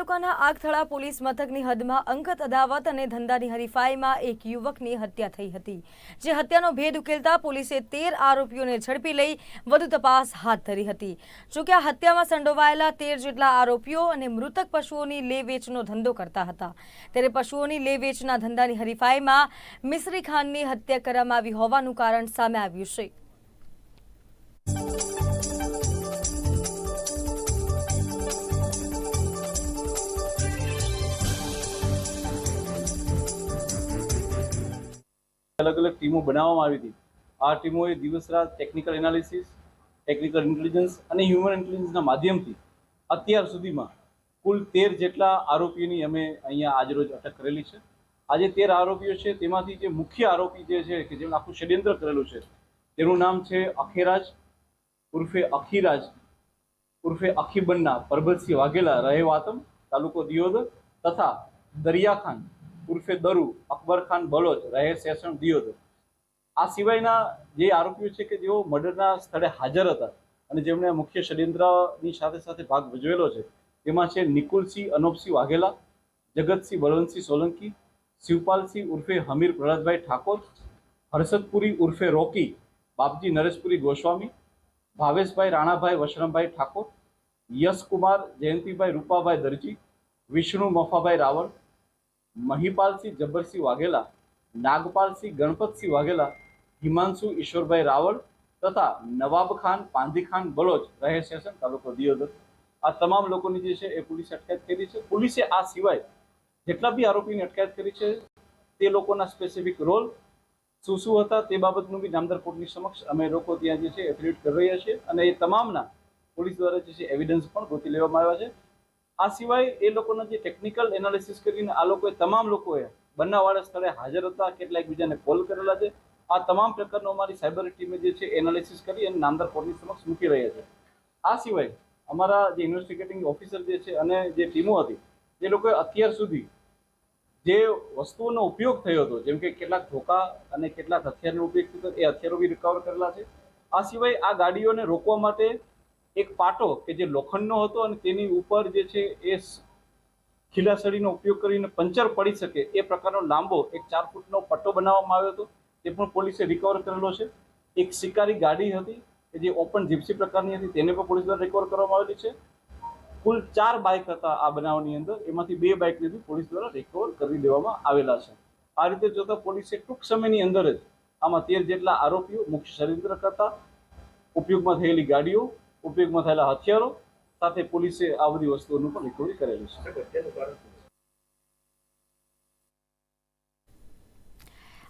તાલુકાના આગથળા પોલીસ મથકની હદમાં અંગત અદાવત અને ધંધાની હરીફાઈમાં એક યુવકની હત્યા થઈ હતી, જે હત્યાનો ભેદ ઉકેલતા પોલીસે 13 આરોપીઓને ઝડપી લઈ વધુ તપાસ હાથ ધરી હતી। જોકે આ હત્યામાં સંડોવાયેલા 13 જેટલા આરોપીઓ અને મૃતક પશુઓની લે વેચનો ધંધો કરતા હતા, ત્યારે પશુઓની લે વેચના ધંધાની હરીફાઈમાં મિસરી ખાનની હત્યા કરવામાં આવી હોવાનું કારણ સામે આવ્યું છે। अलग अलग टीमों बनावવામાં આવી હતી। આ ટીમોએ દિવસ રાત ટેકનિકલ એનાલિસિસ, ટેકનિકલ ઇન્ટેલિજન્સ અને હ્યુમન ઇન્ટેલિજન્સના માધ્યમથી અત્યાર સુધીમાં કુલ 13 જેટલા આરોપીઓની અમે અહીંયા આજરોજ અટક કરેલી છે। આજે 13 આરોપીઓ છે, તેમાંથી જે મુખ્ય આરોપી જે છે કે જેમણે આખું ષડયંત્ર કરેલું છે તેનું નામ છે અખેરાજ ઉર્ફે અખીરાજ ઉર્ફે અખીબન્ના પરબતસિંહ વાઘેલા, રહે વાતમ, તાલુકો દિયોદર, તથા દરિયા ખાન ઉર્ફે દરુ અકબર ખાન બલોચ, રહે સેસણ દિયોદર। આ સિવાયના જે આરોપીઓ છે કે જેઓ મર્ડરના સ્થળે હાજર હતા અને જેમણે મુખ્ય ષડયંત્રની સાથે સાથે ભાગ ભજવેલો છે તેમાં છે નિકુલસિંહ અનોપસિંહ વાઘેલા, જગતસિંહ બળવંતસિંહ સોલંકી, શિવપાલસિંહ ઉર્ફે હમીર પ્રહલાદભાઈ ઠાકોર, હર્ષદપુરી ઉર્ફે રોકી, બાપજી નરેશપુરી ગોસ્વામી, ભાવેશભાઈ રાણાભાઈ વશરામભાઈ ઠાકોર, યશકુમાર જયંતિભાઈ રૂપાભાઈ દરજી, વિષ્ણુ મફાભાઈ રાવળ, મહિપાલસિંહ જબ્બરસિંહ વાઘેલા, નાગપાલસિંહ ગણપતસિંહ વાઘેલા, હિમાંશુ ઈશ્વરભાઈ રાવળ તથા નવાબ ખાન પાંધી ખાન બલોચ, રહે સેસન, તાલુકો દિયોદર। આ તમામ લોકોની જે છે એ પોલીસે અટકાયત કરી છે। પોલીસે આ સિવાય જેટલા બી આરોપીની અટકાયત કરી છે તે લોકોના સ્પેસિફિક રોલ શું શું હતા તે બાબતનું બી નામદાર કોર્ટની સમક્ષ અમે લોકો ત્યાં જે છે એફિડેવિટ કરી રહ્યા છીએ અને એ તમામના પોલીસ દ્વારા જે છે એવિડન્સ પણ ગોતી લેવામાં આવ્યા છે। આ સિવાય એ લોકોના જે ટેકનિકલ એનાલિસિસ કરીને આ લોકોએ તમામ લોકોએ બનાવવાળા સ્થળે હાજર હતા, કેટલા એકબીજાને કોલ કરેલા છે, આ તમામ પ્રકારનો અમારી સાયબર ટીમે જે છે એનાલિસિસ કરી અને નામદાર કોર્ટની સમક્ષ મૂકી રહ્યા છે। આ સિવાય અમારા જે ઇન્વેસ્ટિગેટિંગ ઓફિસર જે છે અને જે ટીમો હતી એ લોકોએ અત્યાર સુધી જે વસ્તુઓનો ઉપયોગ થયો હતો, જેમ કે કેટલાક ધોકા અને કેટલાક હથિયારનો ઉપયોગ થયો એ હથિયારો બી રિકવર કરેલા છે। આ સિવાય આ ગાડીઓને રોકવા માટે એક પાટો કે જે લોખંડનો હતો અને તેની ઉપર જે છે એ ખીલાસળીનો ઉપયોગ કરીને પંચર પડી શકે એ પ્રકારનો લાંબો એક 4 ફૂટનો પટ્ટો બનાવવામાં આવ્યો હતો, તે પણ પોલીસે રિકવર કરેલો છે। એક શિકારી ગાડી હતી કે જે ઓપન જીપ્સી પ્રકારની હતી, તેને પણ પોલીસ દ્વારા રિકવર કરવામાં આવેલી છે। કુલ 4 બાઇક હતા આ બનાવની અંદર, એમાંથી 2 બાઇકને પોલીસ દ્વારા રિકવર કરી દેવામાં આવેલા છે। આ રીતે જોતા પોલીસે ટૂંક સમયની અંદર જ આમાં 13 જેટલા આરોપીઓ, મુખ્ય ષડયંત્ર કરતા, ઉપયોગમાં થયેલી ગાડીઓ, ઉપયોગમાં થયેલા હથિયારો સાથે પોલીસે આ બધી વસ્તુઓનું પણ રિકવરી કરેલી છે।